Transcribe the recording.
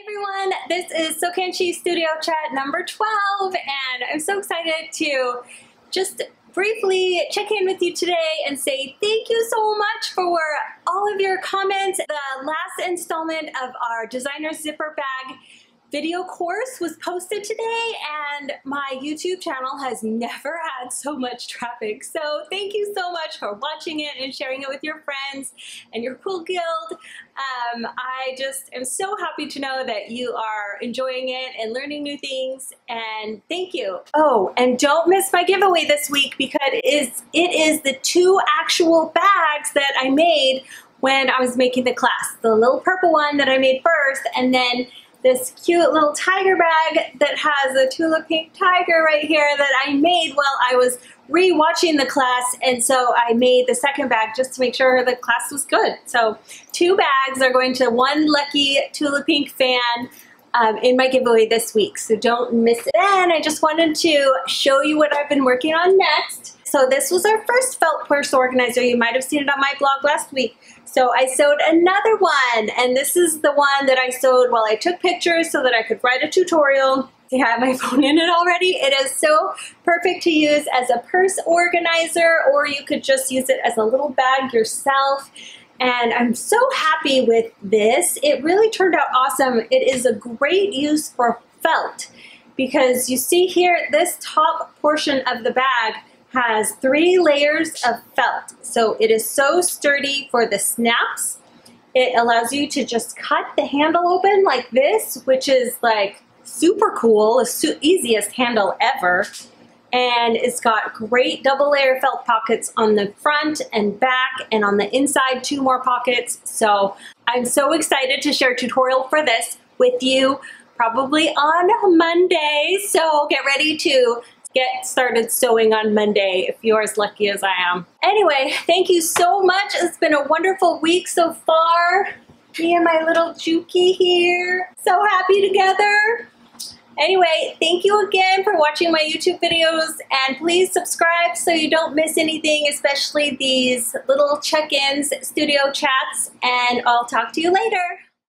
everyone, this is SewCanShe Studio Chat number 12, and I'm so excited to just briefly check in with you today and say thank you so much for all of your comments. The last installment of our designer zipper bag video course was posted today, and my YouTube channel has never had so much traffic. So thank you so much for watching it and sharing it with your friends and your cool guild. I just am so happy to know that you are enjoying it and learning new things, and thank you. Oh, and don't miss my giveaway this week, because it is the 2 actual bags that I made when I was making the class. The little purple one that I made first, and then this cute little tiger bag that has a tulip pink tiger right here that I made while I was re-watching the class, and so I made the second bag just to make sure the class was good. So 2 bags are going to 1 lucky tulip pink fan in my giveaway this week, so don't miss it. And I just wanted to show you what I've been working on next. So this was our first felt purse organizer. You might have seen it on my blog last week. So I sewed another one, and this is the one that I sewed while I took pictures so that I could write a tutorial. I have my phone in it already. It is so perfect to use as a purse organizer, or you could just use it as a little bag yourself. And I'm so happy with this. It really turned out awesome. It is a great use for felt, because you see here, this top portion of the bag has 3 layers of felt. So it is so sturdy for the snaps. It allows you to just cut the handle open like this, which is like super cool, the easiest handle ever. And it's got great double layer felt pockets on the front and back, and on the inside 2 more pockets. So I'm so excited to share a tutorial for this with you, probably on Monday. So get ready to get started sewing on Monday if you're as lucky as I am. Anyway, thank you so much. It's been a wonderful week so far. Me and my little Juki here. So happy together. Anyway, thank you again for watching my YouTube videos, and please subscribe so you don't miss anything, especially these little check-ins, studio chats, and I'll talk to you later.